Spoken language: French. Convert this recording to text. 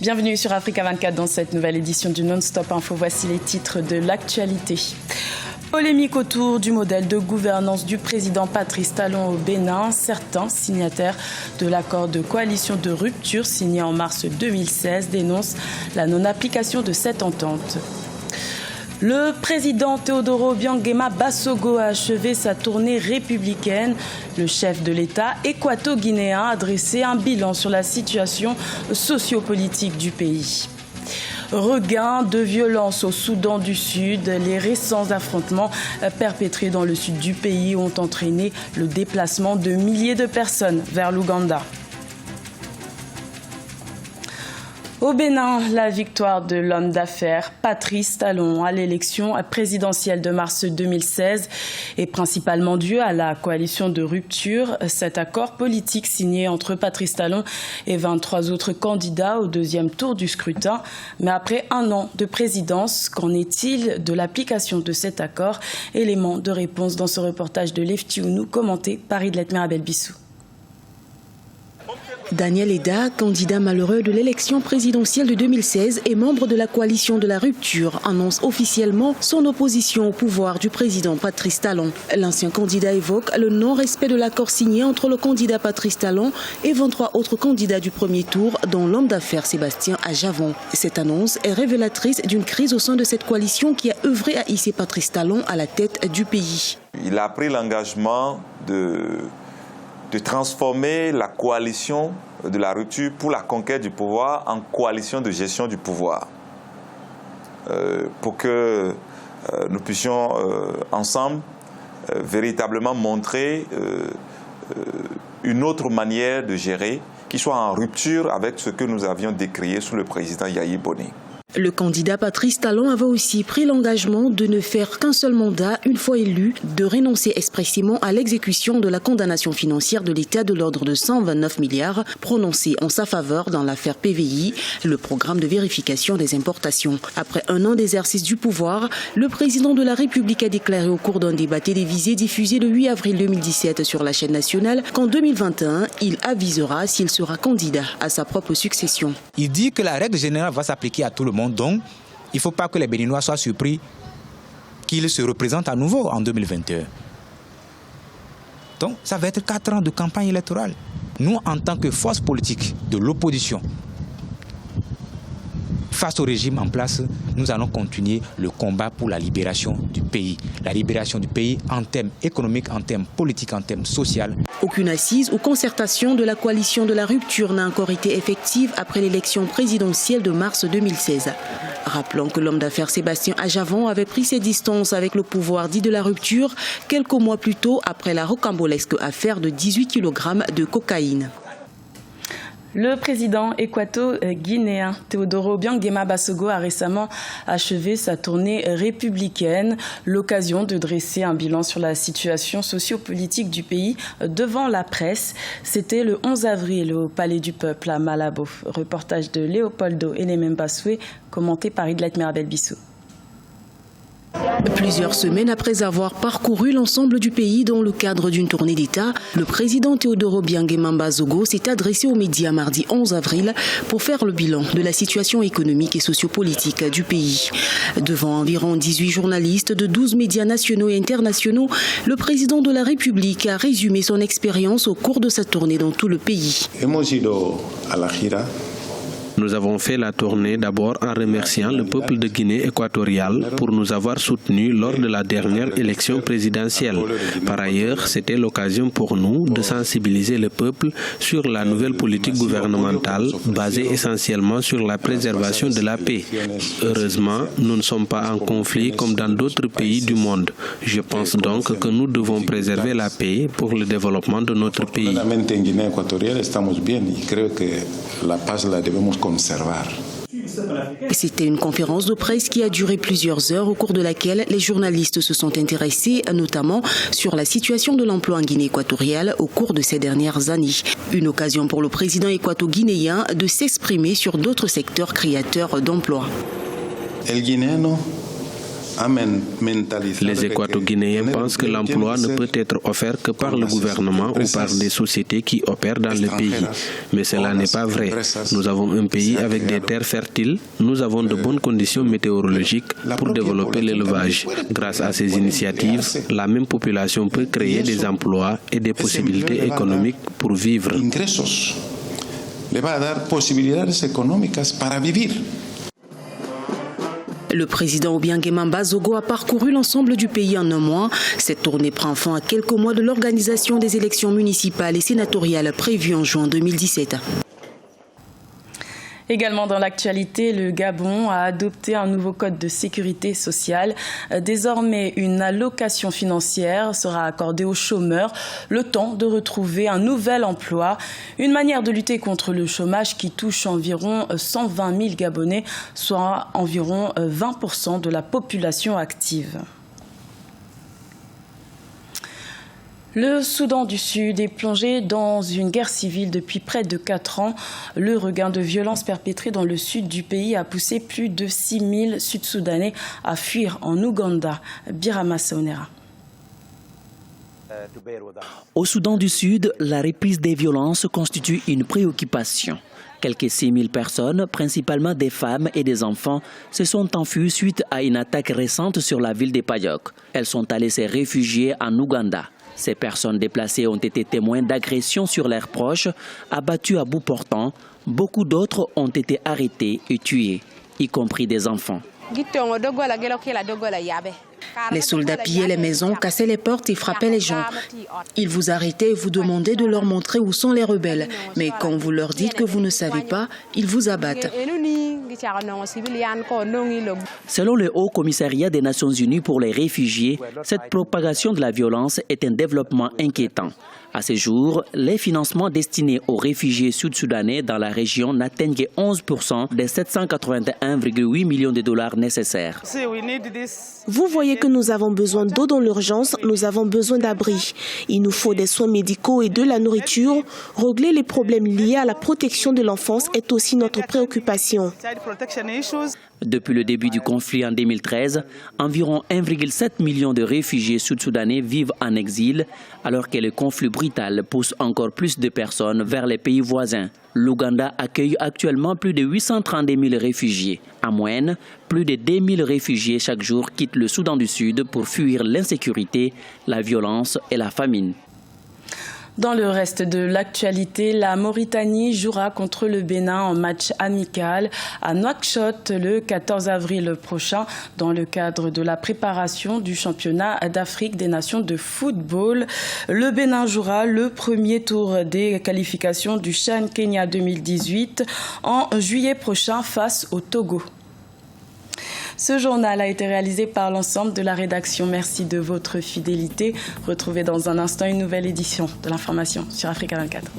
Bienvenue sur Africa 24 dans cette nouvelle édition du Non-Stop Info. Voici les titres de l'actualité. Polémique autour du modèle de gouvernance du président Patrice Talon au Bénin. Certains signataires de l'accord de coalition de rupture signé en mars 2016 dénoncent la non-application de cette entente. Le président Teodoro Obiang Basogo a achevé sa tournée républicaine. Le chef de l'État équato-guinéen a dressé un bilan sur la situation sociopolitique du pays. Regain de violence au Soudan du Sud. Les récents affrontements perpétrés dans le sud du pays ont entraîné le déplacement de milliers de personnes vers l'Ouganda. Au Bénin, la victoire de l'homme d'affaires Patrice Talon à l'élection présidentielle de mars 2016 est principalement due à la coalition de rupture. Cet accord politique signé entre Patrice Talon et 23 autres candidats au deuxième tour du scrutin. Mais après un an de présidence, qu'en est-il de l'application de cet accord? Élément de réponse dans ce reportage de Leftiounou, commenté par Idlet Merabel Bissou. Daniel Eda, candidat malheureux de l'élection présidentielle de 2016 et membre de la coalition de la rupture, annonce officiellement son opposition au pouvoir du président Patrice Talon. L'ancien candidat évoque le non-respect de l'accord signé entre le candidat Patrice Talon et 23 autres candidats du premier tour, dont l'homme d'affaires Sébastien Ajavon. Cette annonce est révélatrice d'une crise au sein de cette coalition qui a œuvré à hisser Patrice Talon à la tête du pays. Il a pris l'engagement de transformer la coalition de la rupture pour la conquête du pouvoir en coalition de gestion du pouvoir. Pour que nous puissions ensemble véritablement montrer une autre manière de gérer qui soit en rupture avec ce que nous avions décrié sous le président Yahya Bonny. Le candidat Patrice Talon avait aussi pris l'engagement de ne faire qu'un seul mandat une fois élu, de renoncer expressément à l'exécution de la condamnation financière de l'État de l'ordre de 129 milliards prononcée en sa faveur dans l'affaire PVI, le programme de vérification des importations. Après un an d'exercice du pouvoir, le président de la République a déclaré au cours d'un débat télévisé diffusé le 8 avril 2017 sur la chaîne nationale qu'en 2021, il avisera s'il sera candidat à sa propre succession. Il dit que la règle générale va s'appliquer à tout le monde. Donc, il ne faut pas que les Béninois soient surpris qu'il se représente à nouveau en 2021. Donc, ça va être 4 ans de campagne électorale. Nous, en tant que force politique de l'opposition, face au régime en place, nous allons continuer le combat pour la libération du pays. La libération du pays en termes économiques, en termes politiques, en termes sociaux. Aucune assise ou concertation de la coalition de la rupture n'a encore été effective après l'élection présidentielle de mars 2016. Rappelons que l'homme d'affaires Sébastien Ajavon avait pris ses distances avec le pouvoir dit de la rupture quelques mois plus tôt après la rocambolesque affaire de 18 kg de cocaïne. Le président équato-guinéen Teodoro Obiang Basogo a récemment achevé sa tournée républicaine, l'occasion de dresser un bilan sur la situation sociopolitique du pays devant la presse. C'était le 11 avril au Palais du Peuple à Malabo. Reportage de Léopoldo Elemembaswe, commenté par Idlet Merabel Bissou. Plusieurs semaines après avoir parcouru l'ensemble du pays dans le cadre d'une tournée d'État, le président Teodoro Obiang Basogo s'est adressé aux médias mardi 11 avril pour faire le bilan de la situation économique et sociopolitique du pays. Devant environ 18 journalistes de 12 médias nationaux et internationaux, le président de la République a résumé son expérience au cours de sa tournée dans tout le pays. Nous avons fait la tournée d'abord en remerciant le peuple de Guinée équatoriale pour nous avoir soutenus lors de la dernière élection présidentielle. Par ailleurs, c'était l'occasion pour nous de sensibiliser le peuple sur la nouvelle politique gouvernementale basée essentiellement sur la préservation de la paix. Heureusement, nous ne sommes pas en conflit comme dans d'autres pays du monde. Je pense donc que nous devons préserver la paix pour le développement de notre pays. C'était une conférence de presse qui a duré plusieurs heures au cours de laquelle les journalistes se sont intéressés notamment sur la situation de l'emploi en Guinée équatoriale au cours de ces dernières années. Une occasion pour le président équato-guinéen de s'exprimer sur d'autres secteurs créateurs d'emplois. Les Équato-Guinéens pensent que l'emploi ne peut être offert que par le gouvernement ou par des sociétés qui opèrent dans le pays. Mais cela n'est pas vrai. Nous avons un pays avec des terres fertiles, nous avons de bonnes conditions météorologiques pour développer l'élevage. Grâce à ces initiatives, la même population peut créer des emplois et des possibilités économiques pour vivre. Le président Obiangema Bazogo a parcouru l'ensemble du pays en un mois. Cette tournée prend fin à quelques mois de l'organisation des élections municipales et sénatoriales prévues en juin 2017. Également dans l'actualité, le Gabon a adopté un nouveau code de sécurité sociale. Désormais, une allocation financière sera accordée aux chômeurs le temps de retrouver un nouvel emploi. Une manière de lutter contre le chômage qui touche environ 120 000 Gabonais, soit environ 20% de la population active. Le Soudan du Sud est plongé dans une guerre civile depuis près de 4 ans. Le regain de violence perpétré dans le sud du pays a poussé plus de 6 000 Sud-Soudanais à fuir en Ouganda. Birama Saonera. Au Soudan du Sud, la reprise des violences constitue une préoccupation. Quelques 6 000 personnes, principalement des femmes et des enfants, se sont enfuies suite à une attaque récente sur la ville de Payok. Elles sont allées se réfugier en Ouganda. Ces personnes déplacées ont été témoins d'agressions sur leurs proches, abattues à bout portant. Beaucoup d'autres ont été arrêtés et tués, y compris des enfants. Les soldats pillaient les maisons, cassaient les portes et frappaient les gens. Ils vous arrêtaient et vous demandaient de leur montrer où sont les rebelles. Mais quand vous leur dites que vous ne savez pas, ils vous abattent. Selon le Haut Commissariat des Nations Unies pour les réfugiés, cette propagation de la violence est un développement inquiétant. À ce jour, les financements destinés aux réfugiés sud-soudanais dans la région n'atteignent que 11% des 781,8 millions de dollars nécessaires. Vous voyez que nous avons besoin d'eau dans l'urgence, nous avons besoin d'abris. Il nous faut des soins médicaux et de la nourriture. Régler les problèmes liés à la protection de l'enfance est aussi notre préoccupation. Depuis le début du conflit en 2013, environ 1,7 million de réfugiés sud-soudanais vivent en exil, alors que le conflit brutal pousse encore plus de personnes vers les pays voisins. L'Ouganda accueille actuellement plus de 832 000 réfugiés. En moyenne, plus de 2 000 réfugiés chaque jour quittent le Soudan du Sud pour fuir l'insécurité, la violence et la famine. Dans le reste de l'actualité, la Mauritanie jouera contre le Bénin en match amical à Nouakchott le 14 avril prochain dans le cadre de la préparation du championnat d'Afrique des nations de football. Le Bénin jouera le premier tour des qualifications du CHAN Kenya 2018 en juillet prochain face au Togo. Ce journal a été réalisé par l'ensemble de la rédaction. Merci de votre fidélité. Retrouvez dans un instant une nouvelle édition de l'information sur Africa 24.